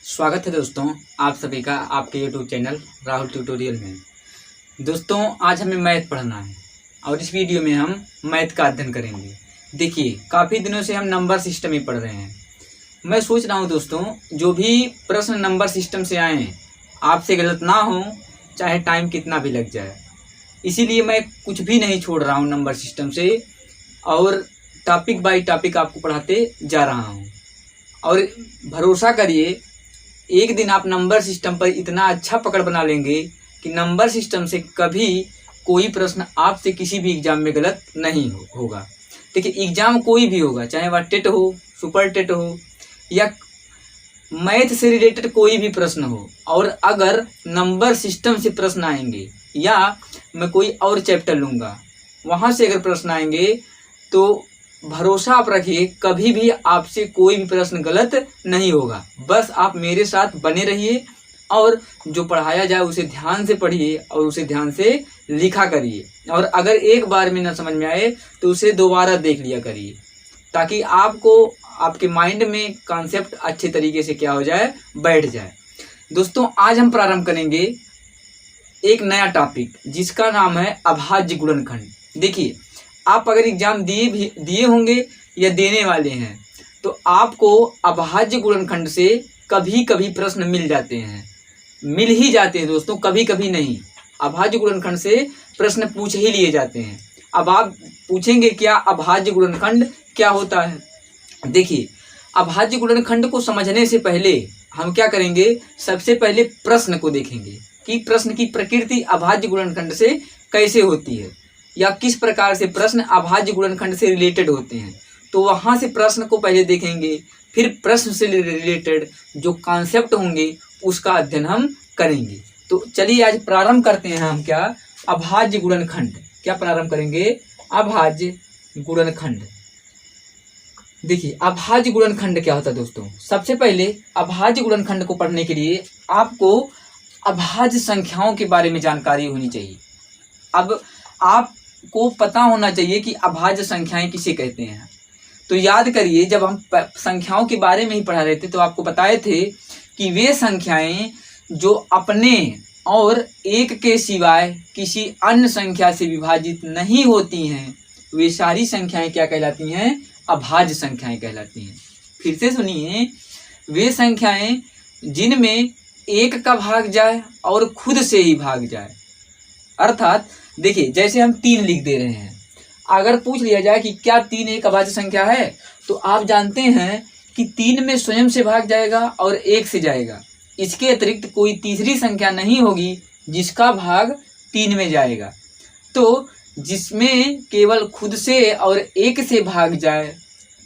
स्वागत है दोस्तों आप सभी का आपके यूट्यूब चैनल राहुल ट्यूटोरियल में। दोस्तों आज हमें मैथ पढ़ना है और इस वीडियो में हम मैथ का अध्ययन करेंगे। देखिए काफ़ी दिनों से हम नंबर सिस्टम ही पढ़ रहे हैं। मैं सोच रहा हूं दोस्तों जो भी प्रश्न नंबर सिस्टम से आए आपसे गलत ना हो, चाहे टाइम कितना भी लग जाए। इसीलिए मैं कुछ भी नहीं छोड़ रहा हूँ नंबर सिस्टम से और टॉपिक बाय टॉपिक आपको पढ़ाते जा रहा हूँ। और भरोसा करिए एक दिन आप नंबर सिस्टम पर इतना अच्छा पकड़ बना लेंगे कि नंबर सिस्टम से कभी कोई प्रश्न आपसे किसी भी एग्जाम में गलत नहीं होगा। देखिए एग्जाम कोई भी होगा, चाहे वह टेट हो, सुपर टेट हो या मैथ से रिलेटेड कोई भी प्रश्न हो, और अगर नंबर सिस्टम से प्रश्न आएंगे या मैं कोई और चैप्टर लूँगा वहाँ से अगर प्रश्न आएंगे तो भरोसा आप रखिए कभी भी आपसे कोई भी प्रश्न गलत नहीं होगा। बस आप मेरे साथ बने रहिए और जो पढ़ाया जाए उसे ध्यान से पढ़िए और उसे ध्यान से लिखा करिए, और अगर एक बार में न समझ में आए तो उसे दोबारा देख लिया करिए, ताकि आपको आपके माइंड में कॉन्सेप्ट अच्छे तरीके से क्या हो जाए, बैठ जाए। दोस्तों आज हम प्रारंभ करेंगे एक नया टॉपिक जिसका नाम है अभाज्य गुणनखंड। देखिए आप अगर एग्जाम दिए होंगे या देने वाले हैं तो आपको अभाज्य गुणनखंड से कभी कभी प्रश्न मिल जाते हैं, मिल ही जाते हैं दोस्तों, कभी कभी नहीं। अभाज्य गुणनखंड से प्रश्न पूछ ही लिए जाते हैं। अब आप पूछेंगे क्या अभाज्य गुणनखंड क्या होता है। देखिए अभाज्य गुणनखंड को समझने से पहले हम क्या करेंगे, सबसे पहले प्रश्न को देखेंगे कि प्रश्न की प्रकृति अभाज्य गुणनखंड से कैसे होती है या किस प्रकार से प्रश्न अभाज्य गुणनखंड से रिलेटेड होते हैं। तो वहाँ से प्रश्न को पहले देखेंगे, फिर प्रश्न से रिलेटेड जो कॉन्सेप्ट होंगे उसका अध्ययन हम करेंगे। तो चलिए आज प्रारंभ करते हैं हम क्या, अभाज्य गुणनखंड। क्या प्रारंभ करेंगे, अभाज्य गुणनखंड। देखिए अभाज्य गुणनखंड क्या होता है दोस्तों। सबसे पहले अभाज्य गुणनखंड को पढ़ने के लिए आपको अभाज्य संख्याओं के बारे में जानकारी होनी चाहिए। अब आपको पता होना चाहिए कि अभाज्य संख्याएं किसे कहते हैं। तो याद करिए जब हम संख्याओं के बारे में ही पढ़ा रहे थे तो आपको बताए थे कि वे संख्याएं जो अपने और एक के सिवाय किसी अन्य संख्या से विभाजित नहीं होती हैं वे सारी संख्याएं क्या कहलाती हैं, अभाज्य संख्याएं कहलाती हैं। फिर से सुनिए, वे संख्याएं जिनमें एक का भाग जाए और खुद से ही भाग जाए। अर्थात देखिए जैसे हम 3 लिख दे रहे हैं, अगर पूछ लिया जाए कि क्या 3 एक अभाज्य संख्या है तो आप जानते हैं कि 3 में स्वयं से भाग जाएगा और 1 से जाएगा। इसके अतिरिक्त कोई तीसरी संख्या नहीं होगी जिसका भाग 3 में जाएगा। तो जिसमें केवल खुद से और 1 से भाग जाए,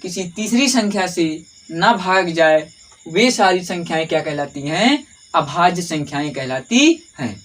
किसी तीसरी संख्या से ना भाग जाए, वे सारी संख्याएं क्या कहलाती हैं, अभाज्य संख्याएं कहलाती हैं।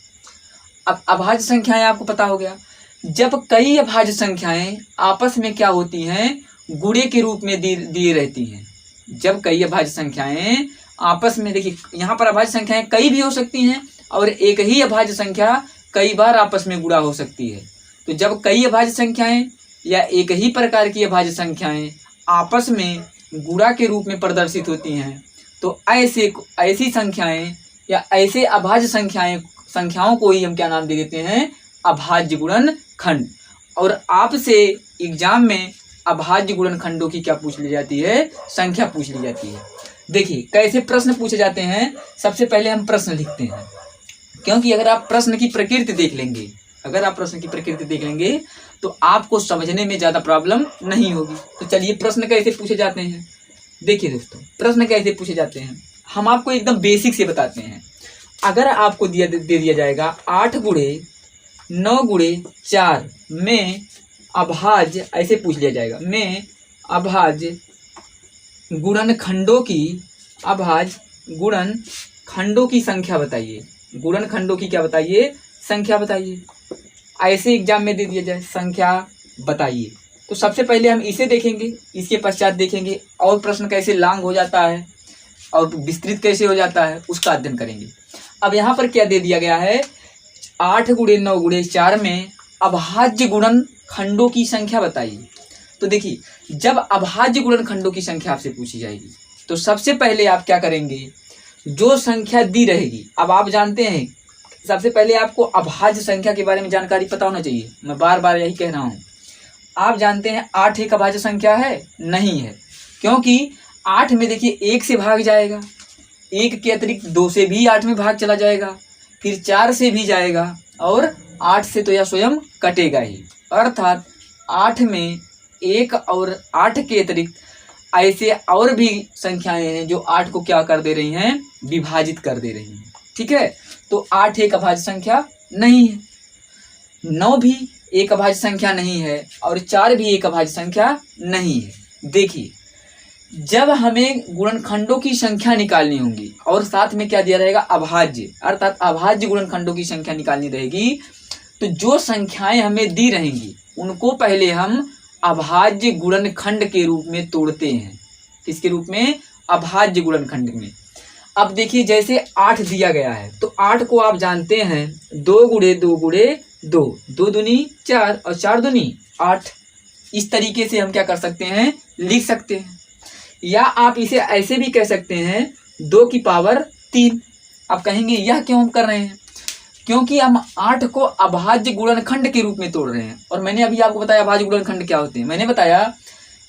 अब अभाज्य संख्याएं आपको पता हो गया। जब कई अभाज्य संख्याएं आपस में क्या होती हैं, गुणे के रूप में दिए रहती हैं। जब कई अभाज्य संख्याएं आपस में, देखिए यहाँ पर अभाज्य संख्याएं कई भी हो सकती हैं और एक ही अभाज्य संख्या कई बार आपस में गुणा हो सकती है। तो जब कई अभाज्य संख्याएं या एक ही प्रकार की अभाज्य संख्याएं आपस में गुणा के रूप में प्रदर्शित होती हैं तो ऐसी संख्याएं या ऐसे अभाज्य संख्याओं को ही हम क्या नाम दे देते हैं, अभाज्य गुणनखंड। और आपसे एग्जाम में अभाज्य गुणनखंडों की क्या पूछ ली जाती है, संख्या पूछ ली जाती है। देखिए कैसे प्रश्न पूछे जाते हैं। सबसे पहले हम प्रश्न लिखते हैं, क्योंकि अगर आप प्रश्न की प्रकृति देख लेंगे तो आपको समझने में ज़्यादा प्रॉब्लम नहीं होगी। तो चलिए प्रश्न कैसे पूछे जाते हैं। देखिए दोस्तों प्रश्न कैसे पूछे जाते हैं, हम आपको एकदम बेसिक से बताते हैं। अगर आपको दे दिया जाएगा 8 गुणे 9 गुणे 4 में अभाज्य, ऐसे पूछ लिया जाएगा, में अभाज्य गुणनखंडों की संख्या बताइए। गुणनखंडों की क्या बताइए, संख्या बताइए। ऐसे एग्जाम में दे दिया जाए संख्या बताइए, तो सबसे पहले हम इसे देखेंगे, इसके पश्चात देखेंगे और प्रश्न कैसे लॉन्ग हो जाता है और विस्तृत कैसे हो जाता है उसका अध्ययन करेंगे। अब यहाँ पर क्या दे दिया गया है, 8 गुणे 9 गुणे 4 में अभाज्य गुणनखंडों की संख्या बताइए। तो देखिए जब अभाज्य गुणनखंडों की संख्या आपसे पूछी जाएगी तो सबसे पहले आप क्या करेंगे, जो संख्या दी रहेगी, अब आप जानते हैं सबसे पहले आपको अभाज्य संख्या के बारे में जानकारी पता होना चाहिए। मैं बार बार यही कह रहा हूँ। आप जानते हैं 8 एक अभाज्य संख्या है? नहीं है, क्योंकि 8 में देखिए 1 से भाग जाएगा, 1 के अतिरिक्त 2 से भी 8 में भाग चला जाएगा, फिर 4 से भी जाएगा और 8 से तो यह स्वयं कटेगा ही। अर्थात 8 में 1 और 8 के अतिरिक्त ऐसे और भी संख्याएं हैं जो 8 को क्या कर दे रही हैं? विभाजित कर दे रही हैं। ठीक है, तो 8 एक अभाज्य संख्या नहीं है, 9 भी एक अभाज्य संख्या नहीं है और 4 भी एक अभाज्य संख्या नहीं है। देखिए, जब हमें गुणनखंडों की संख्या निकालनी होगी और साथ में क्या दिया रहेगा? अभाज्य, अर्थात अभाज्य गुणनखंडों की संख्या निकालनी रहेगी, तो जो संख्याएं हमें दी रहेंगी उनको पहले हम अभाज्य गुणनखंड के रूप में तोड़ते हैं। किसके रूप में? अभाज्य गुणनखंड में। अब देखिए, जैसे 8 दिया गया है तो 8 को आप जानते हैं 2 गुणे 2 गुणे 2, 2 दूनी 4 और 4 दूनी 8। इस तरीके से हम क्या कर सकते हैं? लिख सकते हैं। या आप इसे ऐसे भी कह सकते हैं 2 की पावर 3। आप कहेंगे यह क्यों हम कर रहे हैं? क्योंकि हम 8 को अभाज्य गुणनखंड के रूप में तोड़ रहे हैं। और मैंने अभी आपको बताया अभाज्य गुणनखंड क्या होते हैं। मैंने बताया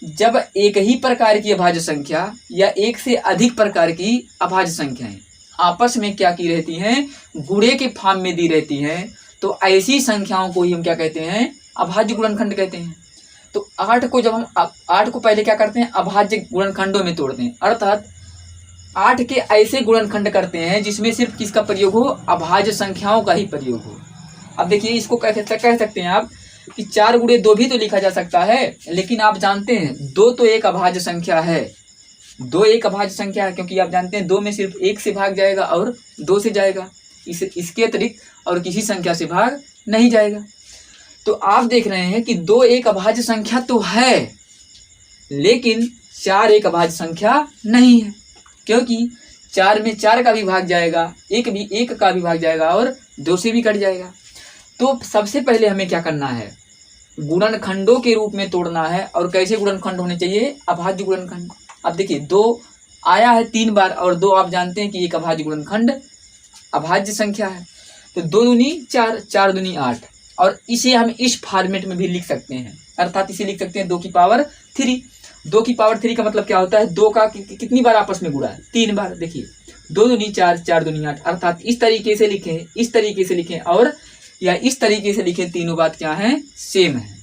जब एक ही प्रकार की अभाज्य संख्या या एक से अधिक प्रकार की अभाज्य संख्याएं आपस में क्या की रहती हैं? गुणे के फॉर्म में दी रहती हैं, तो ऐसी संख्याओं को ही हम क्या कहते हैं? अभाज्य गुणनखंड कहते हैं। तो 8 को जब हम 8 को पहले क्या करते हैं? अभाज्य गुणनखंडों में तोड़ते हैं, अर्थात 8 के ऐसे गुणनखंड करते हैं जिसमें सिर्फ किसका प्रयोग हो? अभाज्य संख्याओं का ही प्रयोग हो। अब देखिए, इसको कह सकते हैं आप कि 4 गुणे 2 भी तो लिखा जा सकता है, लेकिन आप जानते हैं 2 तो एक अभाज्य संख्या है, 2 एक अभाज्य संख्या है, क्योंकि आप जानते हैं 2 में सिर्फ 1 से भाग जाएगा और 2 से जाएगा, इसके अतिरिक्त और किसी संख्या से भाग नहीं जाएगा। तो आप देख रहे हैं कि 2 एक अभाज्य संख्या तो है, लेकिन 4 एक अभाज्य संख्या नहीं है, क्योंकि 4 में 4 का भी भाग जाएगा, 1 का भी भाग जाएगा और 2 से भी कट जाएगा। तो सबसे पहले हमें क्या करना है? गुणनखंडों के रूप में तोड़ना है। और कैसे गुणनखंड होने चाहिए? अभाज्य गुणनखंड। अब देखिए, 2 आया है 3 बार और 2 आप जानते हैं कि एक अभाज्य गुणनखंड अभाज्य संख्या है। तो 2 दूनी 4, 4 दूनी 8, और इसे हम इस फॉर्मेट में भी लिख सकते हैं, अर्थात इसे लिख सकते हैं 2 की पावर 3। 2 की पावर 3 का मतलब क्या होता है? 2 का कितनी बार आपस में गुणा है? 3 बार। देखिए, 2 दूनी 4, 4 दूनी 8, अर्थात इस तरीके से लिखें, इस तरीके से लिखें और या इस तरीके से लिखें, तीनों बात क्या है? सेम है।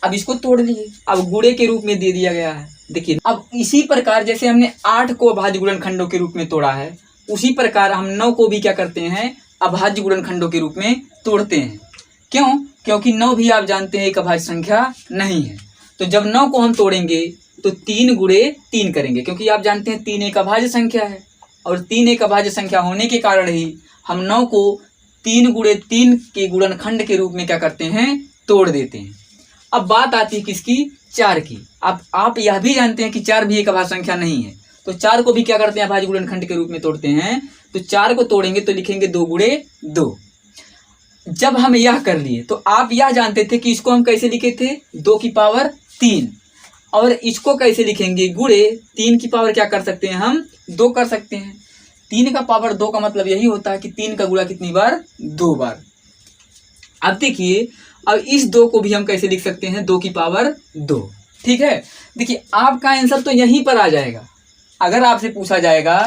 अब इसको तोड़ लिए, अब गुणे के रूप में दे दिया गया है। देखिए, अब इसी प्रकार जैसे हमने 8 को अभाज्य गुणनखंडों के रूप में तोड़ा है, उसी प्रकार हम 9 को भी क्या करते हैं? अभाज्य गुणनखंडों के रूप में तोड़ते हैं। क्यों? क्योंकि 9 भी आप जानते हैं एक अभाज्य संख्या नहीं है। तो जब 9 को हम तोड़ेंगे तो 3 गुणे 3 करेंगे, क्योंकि आप जानते हैं 3 एक अभाज्य संख्या है, और 3 एक अभाज्य संख्या होने के कारण ही हम 9 को 3 गुणे 3 के गुणनखंड के रूप में क्या करते हैं? तोड़ देते हैं। अब बात आती है किसकी? 4 की। अब आप यह भी जानते हैं कि 4 भी एक अभाज्य संख्या नहीं है, तो 4 को भी क्या करते हैं? अभाज्य गुणनखंड के रूप में तोड़ते हैं। तो 4 को तोड़ेंगे तो लिखेंगे 2 गुणे 2। जब हम यह कर लिए तो आप यह जानते थे कि इसको हम कैसे लिखे थे? 2 की पावर 3, और इसको कैसे लिखेंगे? गुणे 3 की पावर क्या कर सकते हैं? हम 2 कर सकते हैं। 3 का पावर 2 का मतलब यही होता है कि 3 का गुणा कितनी बार? 2 बार। अब देखिए, अब इस 2 को भी हम कैसे लिख सकते हैं? 2 की पावर 2। ठीक है, देखिए आपका आंसर तो यहीं पर आ जाएगा। अगर आपसे पूछा जाएगा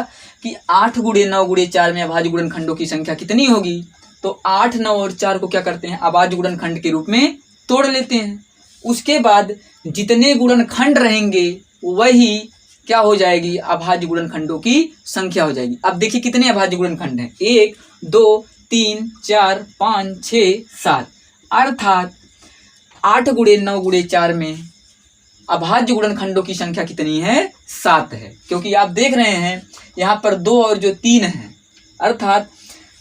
कि 8 गुणे 9 गुणे 4 में अभाज्य गुणनखंडों की संख्या कितनी होगी, तो 8, 9 और 4 को क्या करते हैं? अभाज्य गुणनखंड के रूप में तोड़ लेते हैं। उसके बाद जितने गुणनखंड रहेंगे वही क्या हो जाएगी? अभाज्य गुणनखंडों की संख्या हो जाएगी। अब देखिए कितने अभाज्य गुणनखंड हैं? 1, 2, 3, 4, 5, 6, 7, अर्थात 8 गुणे 9 गुणे 4 में अभाज्य गुणनखंडों की संख्या कितनी है? 7 है। क्योंकि आप देख रहे हैं यहाँ पर 2 और जो 3 है, अर्थात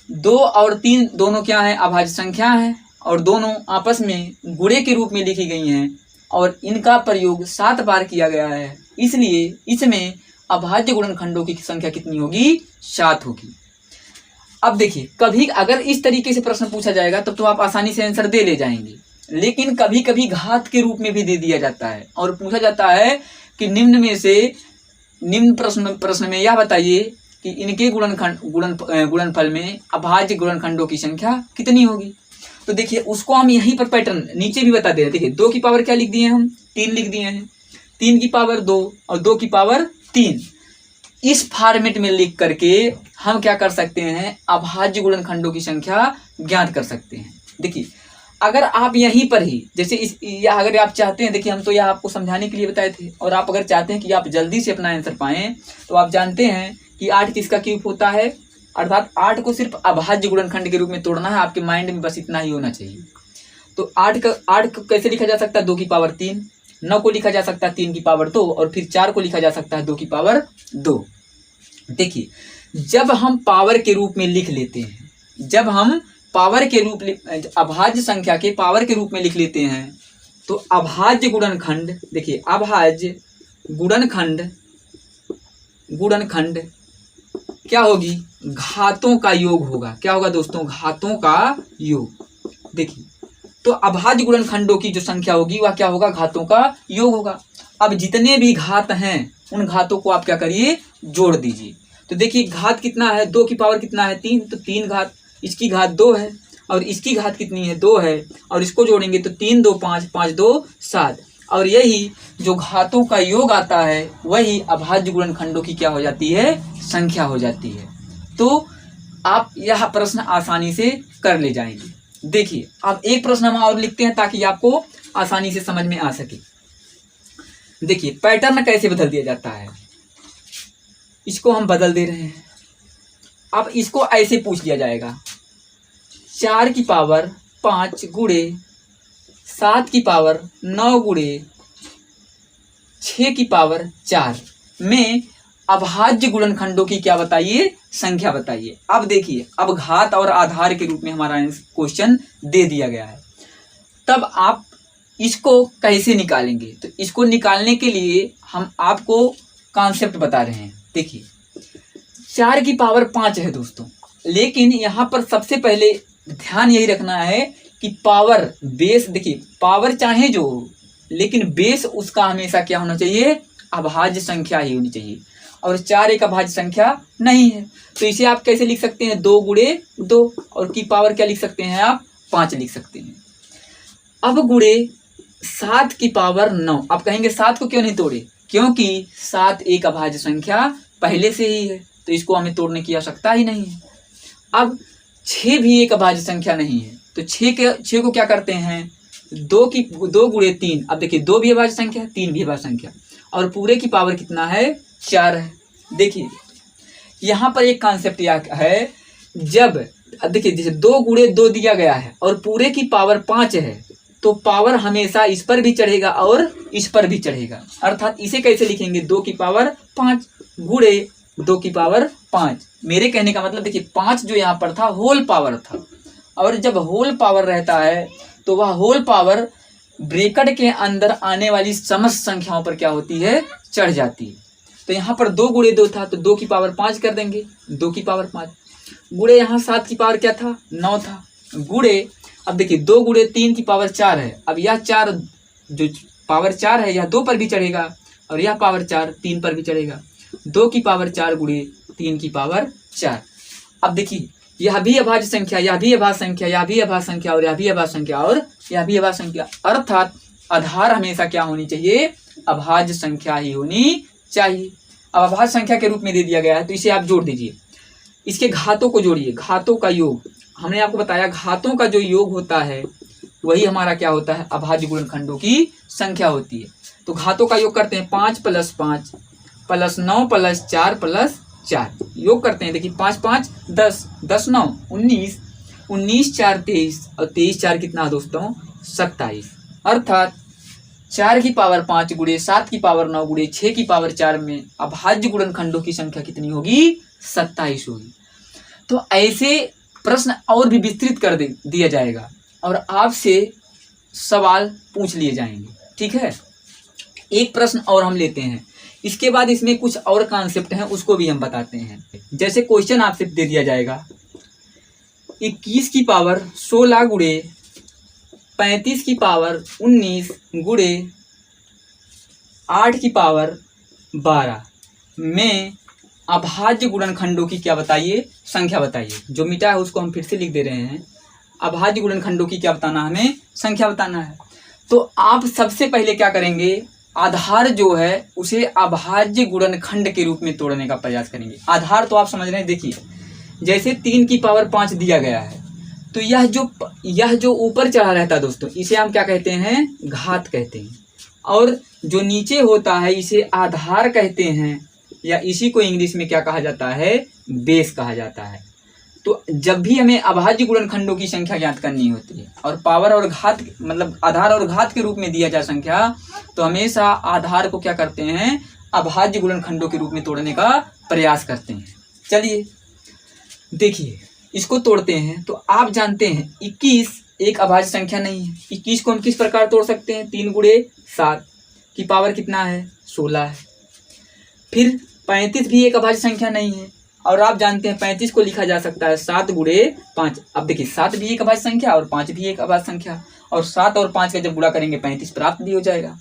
2 और 3 दोनों क्या है? अभाज्य संख्या है, और दोनों आपस में गुणे के रूप में लिखी गई हैं, और इनका प्रयोग 7 बार किया गया है, इसलिए इसमें अभाज्य गुणनखंडों की संख्या कितनी होगी? 7 होगी। अब देखिए, कभी अगर इस तरीके से प्रश्न पूछा जाएगा तब तो आप आसानी से आंसर दे ले जाएंगे, लेकिन कभी कभी घात के रूप में भी दे दिया जाता है और पूछा जाता है कि निम्न में से निम्न प्रश्न में यह बताइए कि इनके गुणनफल में अभाज्य गुणनखंडों की संख्या कितनी होगी। तो देखिए उसको हम यहीं पर पैटर्न नीचे भी बता दे रहे हैं। देखिए 2 की पावर क्या लिख दिए हैं हम, 3 लिख दिए हैं, 3 की पावर 2 और 2 की पावर 3। इस फॉर्मेट में लिख करके हम क्या कर सकते हैं, अभाज्य गुणनखंडों की संख्या ज्ञात कर सकते हैं। देखिए अगर आप यहीं पर ही जैसे या अगर आप चाहते हैं, देखिए हम तो यह आपको समझाने के लिए बताए थे, और आप अगर चाहते हैं कि आप जल्दी से अपना आंसर पाएं तो आप जानते हैं कि 8 किसका क्यूब होता है, अर्थात 8 को सिर्फ अभाज्य गुणनखंड के रूप में तोड़ना है। आपके माइंड में बस इतना ही होना चाहिए। तो 8 को कैसे लिखा जा सकता है, 2 की पावर 3, 9 को लिखा जा सकता है 3 की पावर 2 और फिर 4 को लिखा जा सकता है 2 की पावर 2। देखिए जब हम पावर के रूप में लिख लेते हैं, जब हम पावर के रूप अभाज्य संख्या के पावर के रूप में लिख लेते हैं तो अभाज्य गुणनखंड, देखिए अभाज्य गुणनखंड क्या होगी, घातों का योग होगा। क्या होगा दोस्तों, घातों का योग। देखिए तो अभाज्य गुणनखंडों की जो संख्या होगी वह क्या होगा, घातों का योग होगा। अब जितने भी घात हैं उन घातों को आप क्या करिए, जोड़ दीजिए। तो देखिए घात कितना है, 2 की पावर कितना है 3, तो 3 घात, इसकी घात 2 है और इसकी घात कितनी है 2 है, और इसको जोड़ेंगे तो 3 2 5, 5 2 7, और यही जो घातों का योग आता है वही अभाज्य गुणनखंडों की क्या हो जाती है, संख्या हो जाती है। तो आप यह प्रश्न आसानी से कर ले जाएंगे। देखिए अब एक प्रश्न हम और लिखते हैं ताकि आपको आसानी से समझ में आ सके। देखिए पैटर्न कैसे बदल दिया जाता है, इसको हम बदल दे रहे हैं। अब इसको ऐसे पूछ लिया जाएगा, 4 की पावर 5 गुणे 7 की पावर 9 गुणे 6 की पावर 4 में अभाज्य गुणनखंडों की क्या बताइए, संख्या बताइए। अब देखिए अब घात और आधार के रूप में हमारा क्वेश्चन दे दिया गया है, तब आप इसको कैसे निकालेंगे। तो इसको निकालने के लिए हम आपको कॉन्सेप्ट बता रहे हैं। देखिए 4 की पावर 5 है दोस्तों, लेकिन यहाँ पर सबसे पहले ध्यान यही रखना है कि पावर बेस, देखिए पावर चाहे जो हो लेकिन बेस उसका हमेशा क्या होना चाहिए, अभाज्य संख्या ही होनी चाहिए, और 4 एक अभाज्य संख्या नहीं है। तो इसे आप कैसे लिख सकते हैं, 2 गुणे 2, और की पावर क्या लिख सकते हैं आप, 5 लिख सकते हैं। अब गुणे 7 की पावर 9, आप कहेंगे 7 को क्यों नहीं तोड़े, क्योंकि 7 एक अभाज्य संख्या पहले से ही है, तो इसको हमें तोड़ने की आवश्यकता ही नहीं है। अब 6 भी एक अभाज्य संख्या नहीं है, तो 6 को क्या करते हैं, 2 गुणे 3। अब देखिए 2 भी अभाज्य संख्या, 3 भी अभाज्य संख्या, और पूरे की पावर कितना है, 4 है। देखिए यहाँ पर एक कॉन्सेप्ट है, जब देखिए जैसे 2 गुणे 2 दिया गया है और पूरे की पावर 5 है, तो पावर हमेशा इस पर भी चढ़ेगा और इस पर भी चढ़ेगा। अर्थात इसे कैसे लिखेंगे, 2 की पावर 5 गुणे 2 की पावर 5। मेरे कहने का मतलब देखिए 5 जो यहाँ पर था होल पावर था, और जब होल पावर रहता है तो वह होल पावर ब्रैकेट के अंदर आने वाली समस्त संख्याओं पर क्या होती है, चढ़ जाती है। तो यहाँ पर 2 गुणे 2 था तो 2 की पावर 5 कर देंगे, 2 की पावर 5 गुणे यहाँ 7 की पावर क्या था, 9 था, गुणे अब देखिए 2 गुणे 3 की पावर 4 है। अब यह 4 जो पावर 4 है यह 2 पर भी चढ़ेगा, और यह पावर 4 3 पर भी चढ़ेगा, 2 की पावर 4 गुणे 3 की पावर 4। अब देखिए यह भी अभाज्य संख्या, यह भी अभाज्य संख्या, यह भी अभाज्य संख्या, और यह भी अभाज्य संख्या, और यह भी अभाज्य संख्या। अर्थात आधार हमेशा क्या होनी चाहिए, अभाज्य संख्या ही होनी चाहिए। अब अभाज्य संख्या के रूप में दे दिया गया है तो इसे आप जोड़ दीजिए, इसके घातों को जोड़िए, घातों का योग। हमने आपको बताया घातों का जो योग होता है वही हमारा क्या होता है, अभाज्य गुणनखंडों की संख्या होती है। तो घातों का योग करते हैं, 5 + 5 + 9 + 4 + 4 योग करते हैं। देखिए 5 5 10, 10 9 19, 19 4 23, और 23 4 कितना दोस्तों, 27। अर्थात 4 की पावर 5 गुणे 7 की पावर 9 गुणे 6 की पावर 4 में अभाज्य गुणनखंडों की संख्या कितनी होगी, 27 होगी। तो ऐसे प्रश्न और भी विस्तृत कर दिया जाएगा और आपसे सवाल पूछ लिए जाएंगे, ठीक है। एक प्रश्न और हम लेते हैं, इसके बाद इसमें कुछ और कॉन्सेप्ट हैं उसको भी हम बताते हैं। जैसे क्वेश्चन आपसे दे दिया जाएगा 21 की पावर 16 गुणे 35 की पावर 19 गुणे 8 की पावर 12 में अभाज्य गुणनखंडों की क्या बताइए, संख्या बताइए। जो मिटा है उसको हम फिर से लिख दे रहे हैं। अभाज्य गुणनखंडों की क्या बताना, हमें संख्या बताना है। तो आप सबसे पहले क्या करेंगे, आधार जो है उसे अभाज्य गुणनखंड के रूप में तोड़ने का प्रयास करेंगे। आधार तो आप समझ रहे हैं, देखिए जैसे 3 की पावर 5 दिया गया है, तो यह जो ऊपर चढ़ा रहता है दोस्तों, इसे हम क्या कहते हैं, घात कहते हैं। और जो नीचे होता है इसे आधार कहते हैं, या इसी को इंग्लिश में क्या कहा जाता है, बेस कहा जाता है। तो जब भी हमें अभाज्य गुणनखंडों की संख्या ज्ञात करनी होती है और पावर और घात मतलब आधार और घात के रूप में दिया जाए संख्या, तो हमेशा आधार को क्या करते हैं, अभाज्य गुणनखंडों के रूप में तोड़ने का प्रयास करते हैं। चलिए देखिए इसको तोड़ते हैं। तो आप जानते हैं 21 एक अभाज्य संख्या नहीं है। 21 को हम किस प्रकार तोड़ सकते हैं, 3 गुणे 7 की पावर कितना है, 16 है। फिर 35 भी एक अभाज्य संख्या नहीं है, और आप जानते हैं 35 को लिखा जा सकता है 7 गुणे 5। अब देखिए 7 भी एक अभाज्य संख्या और 5 भी एक अभाज्य संख्या, और 7 और 5 का जब गुणा करेंगे 35 प्राप्त भी हो जाएगा।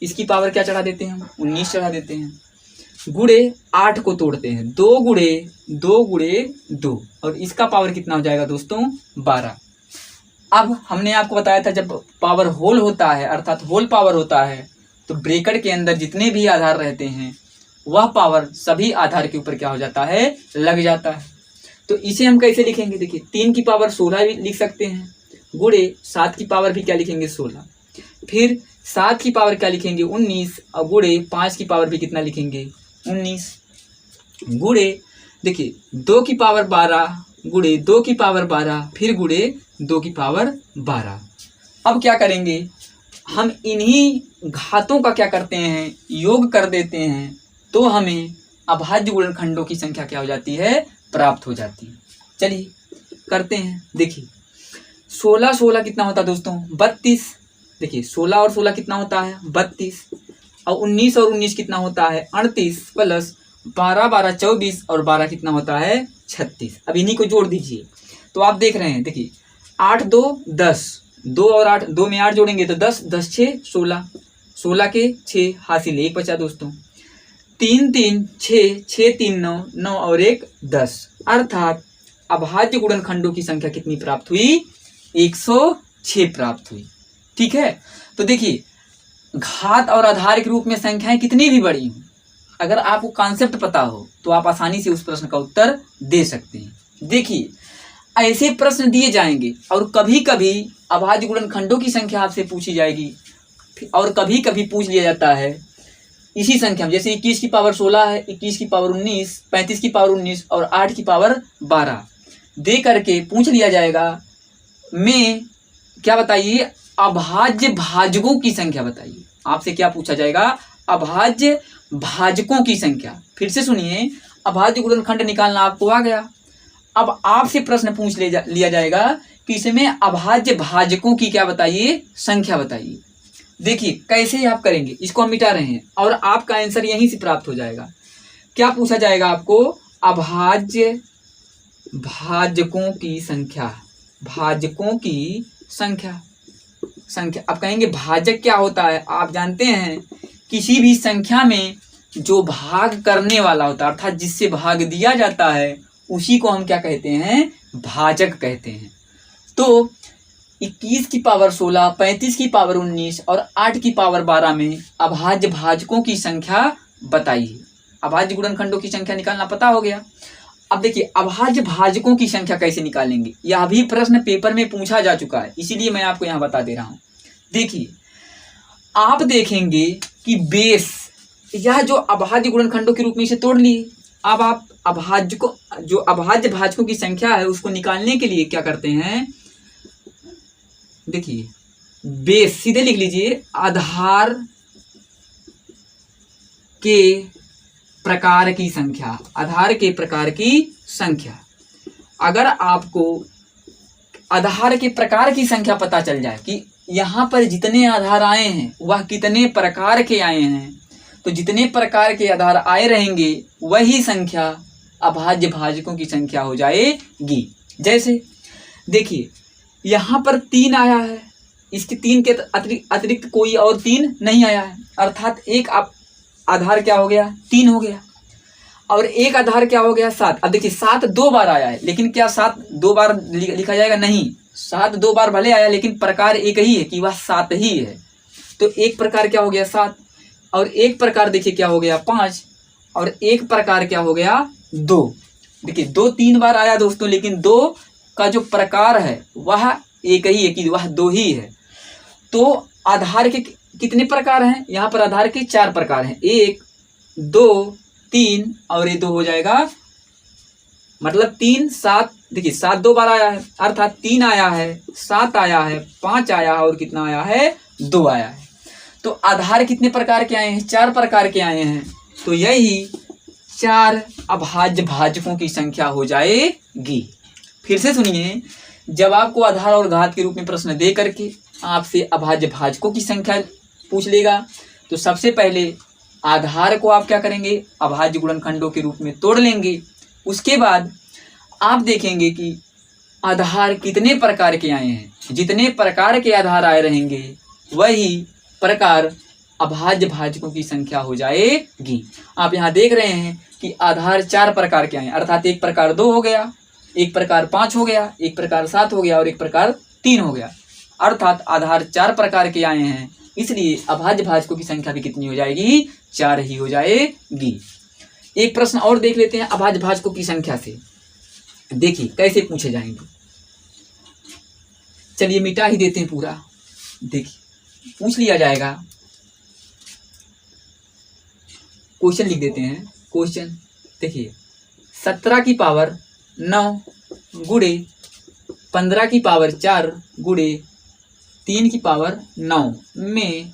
इसकी पावर क्या चढ़ा देते हैं हम, 19 चढ़ा देते हैं। गुणे 8 को तोड़ते हैं, 2 गुणे 2, और इसका पावर कितना हो जाएगा दोस्तों, 12। अब हमने आपको बताया था जब पावर होल होता है अर्थात होल पावर होता है, तो ब्रैकेट के अंदर जितने भी आधार रहते हैं वह पावर सभी आधार के ऊपर क्या हो जाता है, लग जाता है। तो इसे हम कैसे लिखेंगे, देखिए 3 की पावर 16 भी लिख सकते हैं, गुणे 7 की पावर भी क्या लिखेंगे, 16। फिर 7 की पावर क्या लिखेंगे, 19, और गुणे 5 की पावर भी कितना लिखेंगे, 19। गुणे देखिए 2 की पावर 12, गुणे 2 की पावर 12, फिर गुणे 2 की पावर 12। अब क्या करेंगे, हम इन्हीं घातों का क्या करते हैं, योग कर देते हैं, तो हमें अभाज्य गुणनखंडों की संख्या क्या हो जाती है, प्राप्त हो जाती है। चलिए करते हैं। देखिए 16 कितना होता है दोस्तों, 32। देखिए 16 और 16 कितना होता है, 32। और 19 और 19 कितना होता है, 38, प्लस 12 12 24, और 12 कितना होता है, 36। अब इन्हीं को जोड़ दीजिए तो आप देख रहे हैं, देखिए 8 2 10, 2 और 8, 2 में 8 जोड़ेंगे तो 10, 10 6 16, 16 के 6 हासिल 1 बचा दोस्तों। 3 3 6, 6 3 9, 9 और 1 10, अर्थात अभाज्य गुणनखंडों की संख्या कितनी प्राप्त हुई, 106 प्राप्त हुई। ठीक है, तो देखिए घात और आधार के रूप में संख्याएं कितनी भी बड़ी हों, अगर आपको कॉन्सेप्ट पता हो तो आप आसानी से उस प्रश्न का उत्तर दे सकते हैं। देखिए ऐसे प्रश्न दिए जाएंगे, और कभी कभी अभाज्य गुणनखंडों की संख्या आपसे पूछी जाएगी, और कभी कभी पूछ लिया जाता है इसी संख्या में, जैसे 21 की पावर 16 है, 21 की पावर 19, 35 की पावर 19 और 8 की पावर 12 दे करके पूछ लिया जाएगा, मैं क्या बताइए, अभाज्य भाजकों की संख्या बताइए। आपसे क्या पूछा जाएगा, अभाज्य भाजकों की संख्या। फिर से सुनिए, अभाज्य गुणनखंड निकालना आपको आ गया। अब आपसे प्रश्न पूछ लिया जाएगा कि इसमें अभाज्य भाजकों की क्या बताइए, संख्या बताइए। देखिए कैसे आप करेंगे, इसको हम मिटा रहे हैं और आपका आंसर यहीं से प्राप्त हो जाएगा। क्या पूछा जाएगा आपको, अभाज्य भाजकों की संख्या, भाजकों की संख्या। आप कहेंगे भाजक क्या होता है, आप जानते हैं किसी भी संख्या में जो भाग करने वाला होता है अर्थात जिससे भाग दिया जाता है उसी को हम क्या कहते हैं, भाजक कहते हैं। तो 21 की पावर 16, 35 की पावर 19 और 8 की पावर 12 में अभाज्य भाजकों की संख्या बताइए। अभाज्य गुणनखंडों की संख्या निकालना पता हो गया। अब देखिए अभाज्य भाजकों की संख्या कैसे निकालेंगे, यह भी प्रश्न पेपर में पूछा जा चुका है, इसीलिए मैं आपको यहाँ बता दे रहा हूँ। देखिए आप देखेंगे कि बेस, यह जो अभाज्य गुणनखंडों के रूप में इसे तोड़ लिए। अब आप जो अभाज्य भाजकों की संख्या है उसको निकालने के लिए क्या करते हैं, देखिए बेस सीधे लिख लीजिए, आधार के प्रकार की संख्या, आधार के प्रकार की संख्या। अगर आपको आधार के प्रकार की संख्या पता चल जाए कि यहाँ पर जितने आधार आए हैं वह कितने प्रकार के आए हैं, तो जितने प्रकार के आधार आए रहेंगे वही संख्या अभाज्य भाजकों की संख्या हो जाएगी। जैसे देखिए यहाँ पर 3 आया है, इसके 3 के अतिरिक्त कोई और 3 नहीं आया है, अर्थात एक आधार क्या हो गया, 3 हो गया। और एक आधार क्या हो गया 7। अब देखिए 7 2 बार आया है, लेकिन क्या 7 2 बार लिखा जाएगा? नहीं, 7 2 बार भले आया लेकिन प्रकार एक ही है कि वह 7 ही है। तो एक प्रकार क्या हो गया 7, और एक प्रकार देखिए क्या हो गया 5, और एक प्रकार क्या हो गया 2। देखिए 2 3 बार आया दोस्तों, लेकिन 2 का जो प्रकार है वह एक ही है कि वह 2 ही है। तो आधार के कितने प्रकार हैं? यहाँ पर आधार के 4 प्रकार हैं, 1 2 3, और ये 2 हो जाएगा, मतलब 3 7। देखिए 7 2 बार आया है, अर्थात 3 आया है, 7 आया है, 5 आया है, और कितना आया है 2 आया है। तो आधार कितने प्रकार के आए हैं? 4 प्रकार के आए हैं। तो यही 4 अभाज्य भाजकों की संख्या हो जाएगी। फिर से सुनिए, जब आपको आधार और घात के रूप में प्रश्न दे करके आपसे अभाज्य भाजकों की संख्या पूछ लेगा, तो सबसे पहले आधार को आप क्या करेंगे? अभाज्य गुणनखंडों के रूप में तोड़ लेंगे। उसके बाद आप देखेंगे कि आधार कितने प्रकार के आए हैं। जितने प्रकार के आधार आए रहेंगे वही प्रकार अभाज्य भाजकों की संख्या हो जाएगी। आप यहाँ देख रहे हैं कि आधार 4 प्रकार के आए हैं, अर्थात एक प्रकार 2 हो गया, एक प्रकार 5 हो गया, एक प्रकार 7 हो गया, और एक प्रकार 3 हो गया। अर्थात आधार 4 प्रकार के आए हैं, इसलिए अभाज्य भाजकों की संख्या भी कितनी हो जाएगी? 4 ही हो जाएगी। एक प्रश्न और देख लेते हैं अभाज्य भाजकों की संख्या से। देखिए कैसे पूछे जाएंगे। चलिए मिटा ही देते हैं पूरा। देखिए पूछ लिया जाएगा, क्वेश्चन लिख देते हैं। क्वेश्चन देखिए, 17 की पावर 9 गुणे 15 की पावर 4 गुणे 3 की पावर 9 में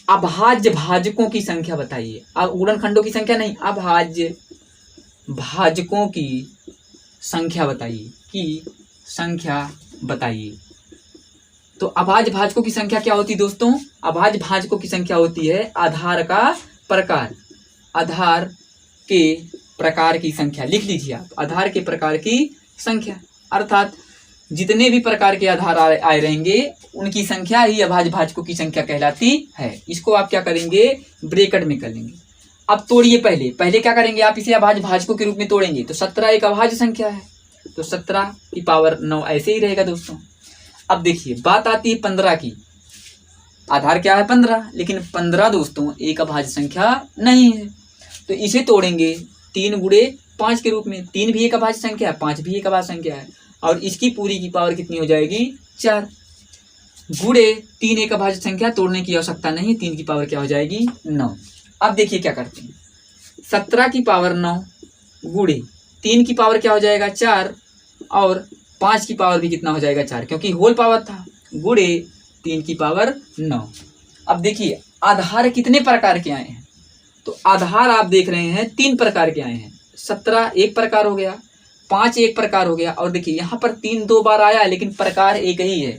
अभाज्य भाजकों की संख्या बताइए। अब गुणनखंडों की संख्या नहीं, अभाज्य भाजकों की संख्या बताइए, की संख्या बताइए। तो अभाज्य भाजकों की संख्या क्या होती है दोस्तों? अभाज्य भाजकों की संख्या होती है आधार का प्रकार, आधार के प्रकार की संख्या। लिख लीजिए आप, आधार के प्रकार की संख्या, अर्थात जितने भी प्रकार के आधार आए रहेंगे उनकी संख्या ही अभाज्य भाजकों की संख्या कहलाती है। इसको आप क्या करेंगे? ब्रैकेट में कर लेंगे। अब तोड़िए, पहले क्या करेंगे? आप इसे अभाज्य भाजकों के रूप में तोड़ेंगे। तो 17 एक अभाज्य संख्या है, तो 17 की पावर 9 ऐसे ही रहेगा दोस्तों। अब देखिए बात आती है 15 की। आधार क्या है? 15, लेकिन 15 दोस्तों एक अभाज्य संख्या नहीं है, तो इसे तोड़ेंगे 3 गुणे 5 के रूप में। 3 भी एक अभाज्य संख्या है, 5 भी एक अभाज्य संख्या है, और इसकी पूरी की पावर कितनी हो जाएगी? 4 गुणे 3 एक अभाज्य संख्या, तोड़ने की आवश्यकता नहीं, 3 की पावर क्या हो जाएगी? 9। अब देखिए क्या करते हैं, 17 की पावर 9 गुणे 3 की पावर क्या हो जाएगा? 4, और 5 की पावर भी कितना हो जाएगा? 4, क्योंकि होल पावर था, गुणे 3 की पावर 9। अब देखिए आधार कितने प्रकार के आए हैं? तो आधार आप देख रहे हैं 3 प्रकार के आए हैं। 17 एक प्रकार हो गया, 5 एक प्रकार हो गया, और देखिए यहाँ पर 3 2 बार आया है लेकिन प्रकार एक ही है।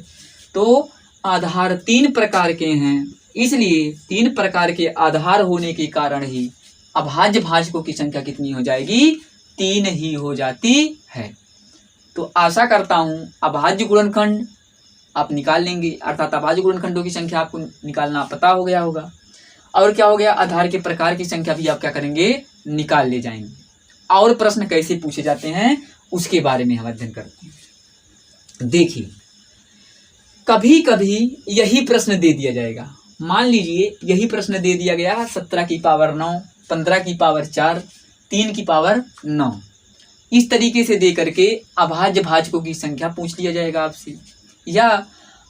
तो आधार 3 प्रकार के हैं, इसलिए 3 प्रकार के आधार होने के कारण ही अभाज्य भाजकों की संख्या कितनी हो जाएगी? 3 ही हो जाती है। तो आशा करता हूँ अभाज्य गुणनखंड आप निकाल लेंगे, अर्थात अभाज्य गुणनखंडों की संख्या आपको निकालना पता हो गया होगा। और क्या हो गया? आधार के प्रकार की संख्या भी आप क्या करेंगे? निकाल ले जाएंगे। और प्रश्न कैसे पूछे जाते हैं उसके बारे में हम अध्ययन करते हैं। देखिए कभी कभी यही प्रश्न दे दिया जाएगा। मान लीजिए यही प्रश्न दे दिया गया है 17 की पावर 9, 15 की पावर 4, 3 की पावर 9। इस तरीके से दे करके अभाज्य भाजकों की संख्या पूछ लिया जाएगा आपसे, या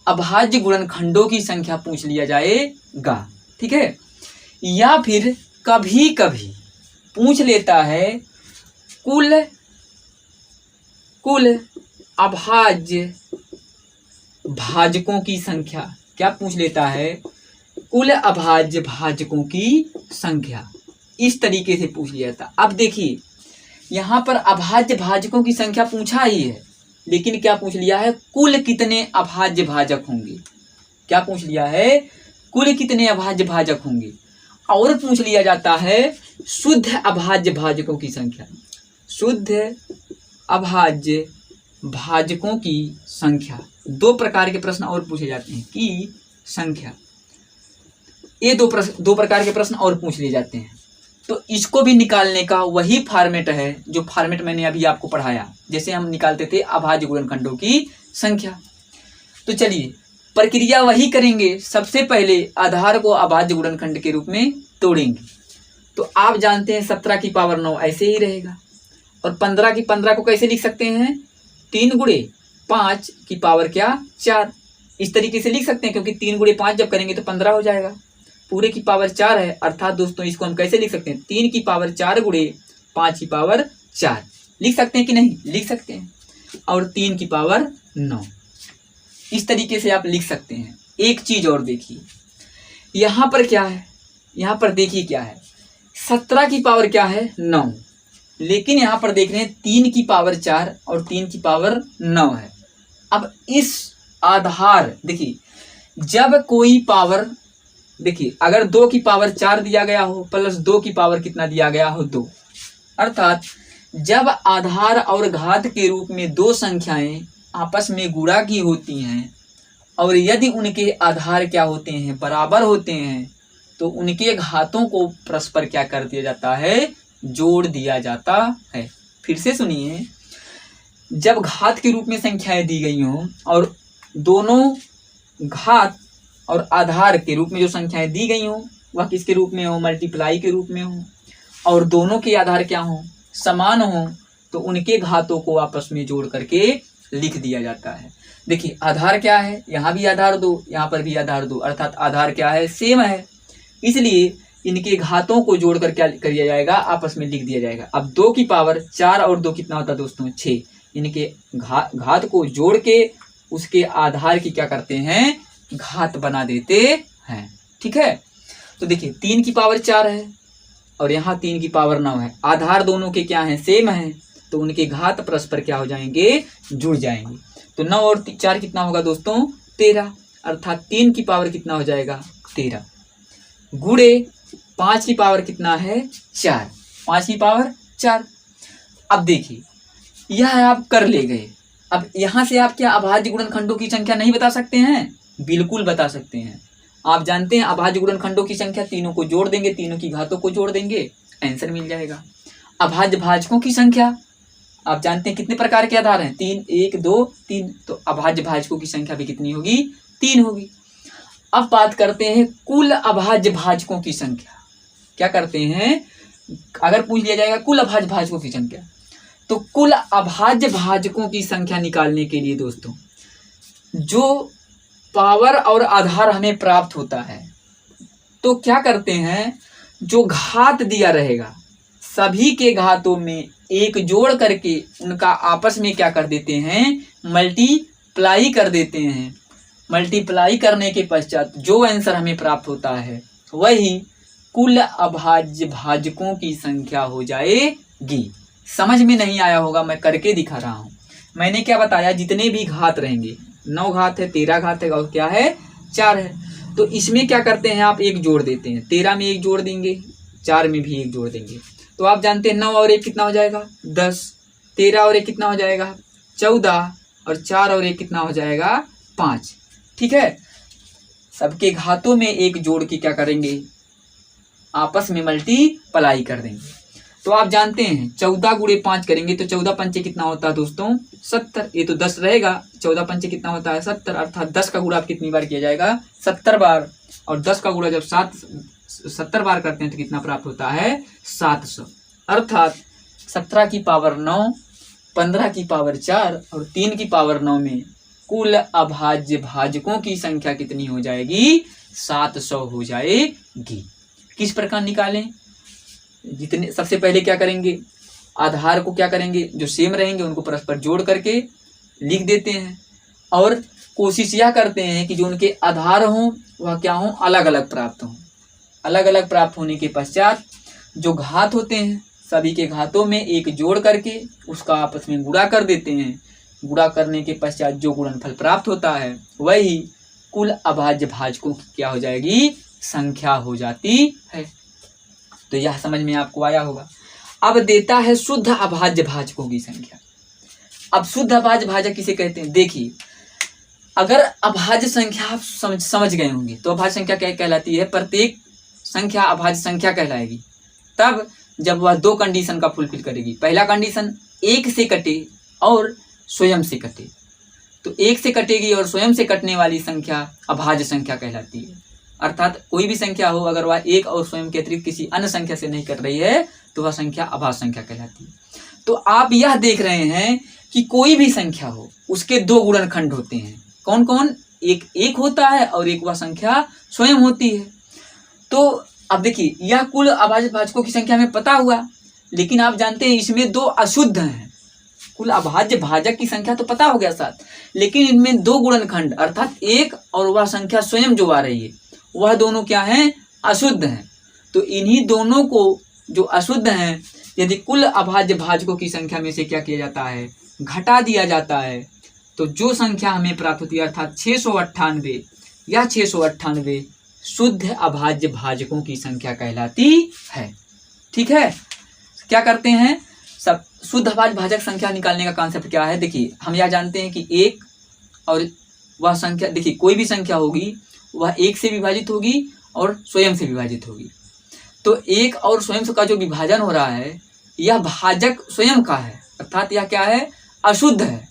अभाज्य गुणनखंडों की संख्या पूछ लिया जाएगा, ठीक है। या फिर कभी कभी पूछ लेता है कुल अभाज्य भाजकों की संख्या। क्या पूछ लेता है? कुल अभाज्य भाजकों की संख्या। इस तरीके से पूछ लिया था। अब देखिए यहाँ पर अभाज्य भाजकों की संख्या पूछा ही है, लेकिन क्या पूछ लिया है? कुल कितने अभाज्य भाजक होंगे। क्या पूछ लिया है? कुल कितने अभाज्य भाजक होंगे। और पूछ लिया जाता है शुद्ध अभाज्य भाजकों की संख्या। शुद्ध अभाज्य भाजकों की संख्या। 2 प्रकार के प्रश्न और पूछे जाते हैं की संख्या। ये दो प्रकार के प्रश्न और पूछ लिए जाते हैं। तो इसको भी निकालने का वही फॉर्मेट है जो फॉर्मेट मैंने अभी आपको पढ़ाया, जैसे हम निकालते थे अभाज्य गुणनखंडों की संख्या। तो चलिए प्रक्रिया वही करेंगे। सबसे पहले आधार को अभाज्य गुणनखंड के रूप में तोड़ेंगे। तो आप जानते हैं 17 की पावर 9 ऐसे ही रहेगा, और 15 को कैसे लिख सकते हैं, 3 गुणे 5 की पावर क्या 4, इस तरीके से लिख सकते हैं, क्योंकि 3 गुणे 5 जब करेंगे तो 15 हो जाएगा। पूरे की पावर 4 है, अर्थात दोस्तों इसको हम कैसे लिख सकते हैं, 3 की पावर 4 गुणे 5 की पावर 4 लिख सकते हैं कि नहीं, लिख सकते हैं। और 3 की पावर 9, इस तरीके से आप लिख सकते हैं। एक चीज और देखिए, यहां पर क्या है, यहां पर देखिए क्या है, 17 की पावर क्या है 9, लेकिन यहां पर देख रहे हैं 3 की पावर 4 और 3 की पावर 9 है। अब इस आधार देखिए, जब कोई पावर देखिए, अगर 2 की पावर 4 दिया गया हो प्लस 2 की पावर कितना दिया गया हो 2, अर्थात जब आधार और घात के रूप में दो संख्याएं आपस में गुणा की होती हैं और यदि उनके आधार क्या होते हैं, बराबर होते हैं, तो उनके घातों को परस्पर क्या कर दिया जाता है, जोड़ दिया जाता है। फिर से सुनिए, जब घात के रूप में संख्याएं दी गई हों और दोनों घात और आधार के रूप में जो संख्याएं दी गई हों वह किसके रूप में हो, मल्टीप्लाई के रूप में हो, और दोनों के आधार क्या हों, समान हों, तो उनके घातों को आपस में जोड़ करके लिख दिया जाता है। देखिए आधार क्या है, यहाँ भी आधार 2, यहाँ पर भी आधार 2, अर्थात आधार क्या है, सेम है, इसलिए इनके घातों को जोड़कर क्या कर दिया जाएगा, आपस में लिख दिया जाएगा। अब 2 की पावर 4 और 2 कितना होता है दोस्तों, 6, इनके घात को जोड़ के उसके आधार की क्या करते हैं, घात बना देते हैं। ठीक है, तो देखिए 3 की पावर 4 है और यहाँ 3 की पावर 9 है, आधार दोनों के क्या है, सेम है, तो उनके घात परस्पर क्या हो जाएंगे, जुड़ जाएंगे। तो 9 और 4 कितना होगा दोस्तों, 13, अर्थात 3 की पावर कितना हो जाएगा 13, गुणे 5 की पावर कितना है 4, 5 की पावर 4। अब देखिए यह आप कर ले गए। अब यहाँ से आप क्या अभाज्य गुणनखंडों की संख्या नहीं बता सकते हैं, बिल्कुल बता सकते हैं। आप जानते हैं अभाज्य गुणनखंडों की संख्या, तीनों को जोड़ देंगे, तीनों की घातों को जोड़ देंगे, आंसर मिल जाएगा। अभाज्य भाजकों की संख्या आप जानते हैं कितने प्रकार के आधार हैं, 3, 1, 2, 3, तो अभाज्य भाजकों की संख्या भी कितनी होगी, 3 होगी। अब बात करते हैं कुल अभाज्य भाजकों की संख्या। क्या करते हैं, अगर पूछ लिया जाएगा कुल अभाज्य भाजकों की संख्या, तो कुल अभाज्य भाजकों की संख्या निकालने के लिए दोस्तों जो पावर और आधार हमें प्राप्त होता है, तो क्या करते हैं, जो घात दिया रहेगा सभी के घातों में एक जोड़ करके उनका आपस में क्या कर देते हैं, मल्टीप्लाई कर देते हैं। मल्टीप्लाई करने के पश्चात जो आंसर हमें प्राप्त होता है वही कुल अभाज्य भाजकों की संख्या हो जाएगी। समझ में नहीं आया होगा, मैं करके दिखा रहा हूं। मैंने क्या बताया, जितने भी घात रहेंगे, 9 घात है, 13 घात है और क्या है 4 है, तो इसमें क्या करते हैं, आप एक जोड़ देते हैं, 13 में एक जोड़ देंगे, 4 में भी एक जोड़ देंगे, तो आप जानते हैं 9 और 1 कितना हो जाएगा 10, 13 और 1 कितना हो जाएगा 14, और 4 और 1 कितना हो जाएगा 5। ठीक है, सबके घातों में एक जोड़ के क्या करेंगे, आपस में मल्टीप्लाई कर देंगे। तो आप जानते हैं 14 गुणे 5 करेंगे तो 14 पंचे कितना होता है दोस्तों 70, ये तो 10 रहेगा, 14 पंचे कितना होता है 70, अर्थात 10 का गुणा आप कितनी बार किया जाएगा 70 बार, और 10 का गुणा जब 70 बार करते हैं तो कितना प्राप्त होता है 700, अर्थात 17 की पावर 9, 15 की पावर 4 और 3 की पावर 9 में कुल अभाज्य भाजकों की संख्या कितनी हो जाएगी, 700 हो जाएगी। किस प्रकार निकालें, जितने सबसे पहले क्या करेंगे, आधार को क्या करेंगे, जो सेम रहेंगे उनको परस्पर जोड़ करके लिख देते हैं, और कोशिश यह करते हैं कि जो उनके आधार हों वह क्या हों, अलग अलग प्राप्त हों। अलग अलग प्राप्त होने के पश्चात जो घात होते हैं सभी के घातों में एक जोड़ करके उसका आपस में गुणा कर देते हैं। गुणा करने के पश्चात जो गुणनफल प्राप्त होता है वही कुल अभाज्य भाजकों की क्या हो जाएगी, संख्या हो जाती है। तो यह समझ में आपको आया होगा। अब देता है शुद्ध अभाज्य भाजकों की संख्या। अब शुद्ध अभाज्य भाजक किसे कहते हैं, देखिए अगर अभाज्य संख्या आप समझ गए होंगे तो अभाज्य संख्या क्या कहलाती है, प्रत्येक संख्या अभाज्य संख्या कहलाएगी। तब जब वह दो कंडीशन का फुलफिल करेगी। पहला कंडीशन एक से कटे और स्वयं से कटे, तो एक से कटेगी और स्वयं से कटने वाली संख्या अभाज्य संख्या कहलाती है। अर्थात कोई भी संख्या हो, अगर वह एक और स्वयं के अतिरिक्त किसी अन्य संख्या से नहीं कट रही है तो वह संख्या अभाज्य संख्या कहलाती है। तो आप यह देख रहे हैं कि कोई भी संख्या हो उसके दो गुणनखंड होते हैं। कौन कौन? एक होता है और एक वह संख्या स्वयं होती है। तो अब देखिए, यह कुल अभाज्य भाजकों की संख्या हमें पता हुआ, लेकिन आप जानते हैं इसमें दो अशुद्ध हैं। कुल अभाज्य भाजक की संख्या तो पता हो गया साथ, लेकिन इनमें दो गुणनखंड अर्थात एक और वह संख्या स्वयं जो आ रही है वह दोनों क्या हैं? अशुद्ध हैं। तो इन्हीं दोनों को जो अशुद्ध हैं यदि कुल अभाज्य भाजकों की संख्या में से क्या किया जाता है? घटा दिया जाता है, तो जो संख्या हमें प्राप्त होती है अर्थात 698, या 698 शुद्ध अभाज्य भाजकों की संख्या कहलाती है। ठीक है, क्या करते हैं? सब शुद्ध अभाज्य भाजक संख्या निकालने का कॉन्सेप्ट क्या है? देखिए, हम यह जानते हैं कि एक और वह संख्या, देखिए कोई भी संख्या होगी वह एक से विभाजित होगी और स्वयं से विभाजित होगी। तो एक और स्वयं का जो विभाजन हो रहा है यह भाजक स्वयं का है, अर्थात यह क्या है? अशुद्ध है।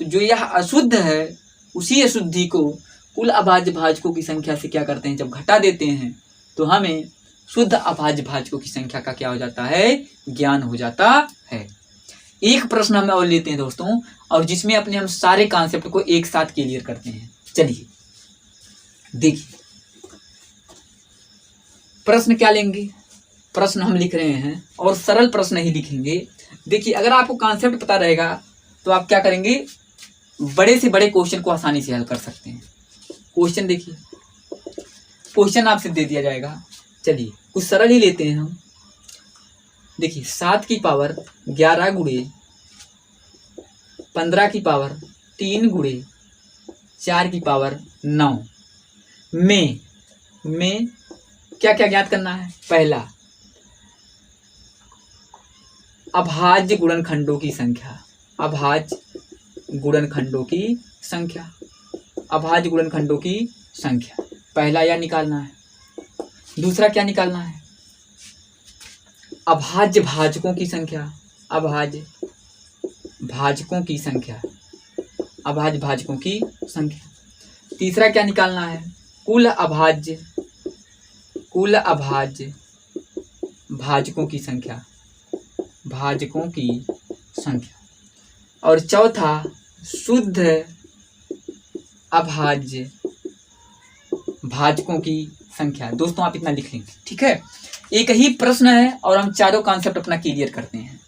तो जो यह अशुद्ध है उसी अशुद्धि को कुल अभाज्य भाजकों की संख्या से क्या करते हैं? जब घटा देते हैं तो हमें शुद्ध अभाज्य भाजकों की संख्या का क्या हो जाता है? ज्ञान हो जाता है। एक प्रश्न हम और लेते हैं दोस्तों, और जिसमें अपने हम सारे कॉन्सेप्ट को एक साथ क्लियर करते हैं। चलिए देखिए, प्रश्न क्या लेंगे? प्रश्न हम लिख रहे हैं और सरल प्रश्न ही लिखेंगे। देखिए, अगर आपको कॉन्सेप्ट पता रहेगा तो आप क्या करेंगे? बड़े से बड़े क्वेश्चन को आसानी से हल कर सकते हैं। क्वेश्चन देखिए, क्वेश्चन आपसे दे दिया जाएगा। चलिए कुछ सरल ही लेते हैं हम। देखिए, 7 की पावर 11 गुणे 15 की पावर 3 गुणे 4 की पावर 9 में क्या क्या ज्ञात करना है? पहला, अभाज्य गुणनखंडों की संख्या। अभाज्य गुणनखंडों की संख्या, अभाज्य गुणनखंडों की संख्या, पहला यह निकालना है। दूसरा क्या निकालना है? अभाज्य भाजकों की संख्या। अभाज्य भाजकों की संख्या, अभाज्य भाजकों की संख्या। तीसरा क्या निकालना है? कुल अभाज्य भाजकों की संख्या, भाजकों की संख्या। और चौथा, शुद्ध अभाज्य भाजकों की संख्या। दोस्तों आप इतना लिख लेंगे, ठीक है। एक ही प्रश्न है और हम चारों कॉन्सेप्ट अपना क्लियर करते हैं।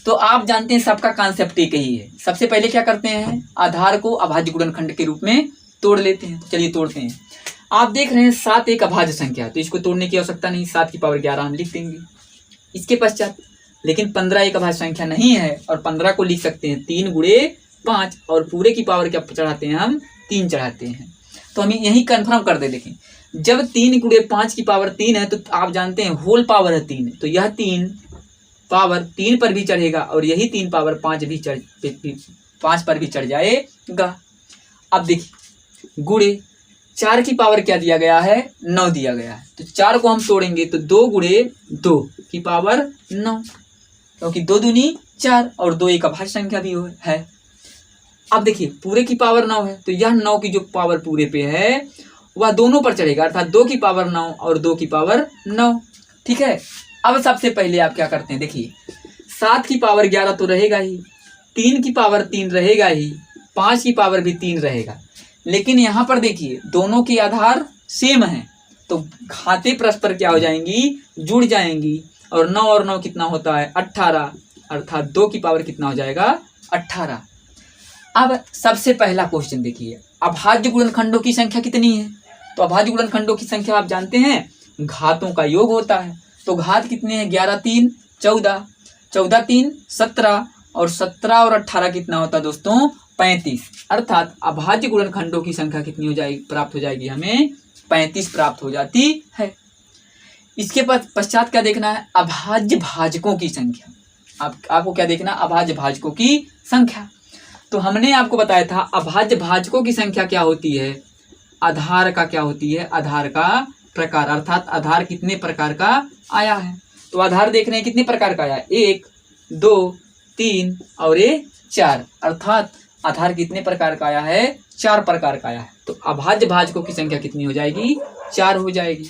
तो आप जानते हैं सबका कॉन्सेप्ट एक ही है। सबसे पहले क्या करते हैं? आधार को अभाज्य गुणनखंड के रूप में तोड़ लेते हैं। चलिए तोड़ते हैं। आप देख रहे हैं 7 एक अभाज्य संख्या, तो इसको तोड़ने की आवश्यकता नहीं, 7 की पावर 11 हम लिख देंगे। इसके पश्चात लेकिन 15 एक अभाज्य संख्या नहीं है और 15 को लिख सकते हैं 3 गुणे 5 और पूरे की पावर क्या चढ़ाते हैं? हम 3 चढ़ाते हैं। तो हम यही कन्फर्म कर दे। देखें, जब 3 गुणे 5 की पावर 3 है तो आप जानते हैं होल पावर है 3, तो यह 3 पावर 3 पर भी चढ़ेगा और यही 3 पावर 5 पर भी चढ़ जाएगा। अब देखिए, गुणे 4 की पावर क्या दिया गया है? 9 दिया गया है। तो 4 को हम तोड़ेंगे तो 2 गुणे 2 की पावर 9, क्योंकि 2 दूनी 4 और 2 एक अभाज्य संख्या भी है। अब देखिए, पूरे की पावर 9 है तो यह 9 की जो पावर पूरे पे है वह दोनों पर चढ़ेगा, अर्थात 2 की पावर 9 और 2 की पावर 9। ठीक है। अब सबसे पहले आप क्या करते हैं? देखिए, 7 की पावर 11 तो रहेगा ही, 3 की पावर 3 रहेगा ही, 5 की पावर भी 3 रहेगा। लेकिन यहाँ पर देखिए दोनों के आधार सेम हैं, तो घातें परस्पर क्या हो जाएंगी? जुड़ जाएंगी। और 9 और 9 कितना होता है? 18, अर्थात 2 की पावर कितना हो जाएगा? 18। अब सबसे पहला क्वेश्चन देखिए, अभाज्य गुणनखंडों की संख्या कितनी है? तो अभाज्य गुणनखंडों की संख्या आप जानते हैं घातों का योग होता है। तो घात कितने हैं? 11 3 14, 14 3 17 और 17 और 18 कितना होता है दोस्तों? 35। अर्थात अभाज्य गुणनखंडों की संख्या कितनी हो जाएगी? प्राप्त हो जाएगी हमें 35 प्राप्त हो जाती है। इसके पश्चात क्या देखना है? अभाज्य भाजकों की संख्या। आपको क्या देखना? अभाज्य भाजकों की संख्या। तो हमने आपको बताया था अभाज्य भाजकों की संख्या क्या होती है? आधार का क्या होती है? आधार का प्रकार, अर्थात आधार कितने प्रकार का आया है। तो आधार देख रहे हैं कितने प्रकार का आया, 1 2 3 और ये 4, अर्थात आधार कितने प्रकार का आया है, 4 प्रकार का आया है। तो अभाज्य भाजकों की संख्या कितनी हो जाएगी, 4 हो जाएगी।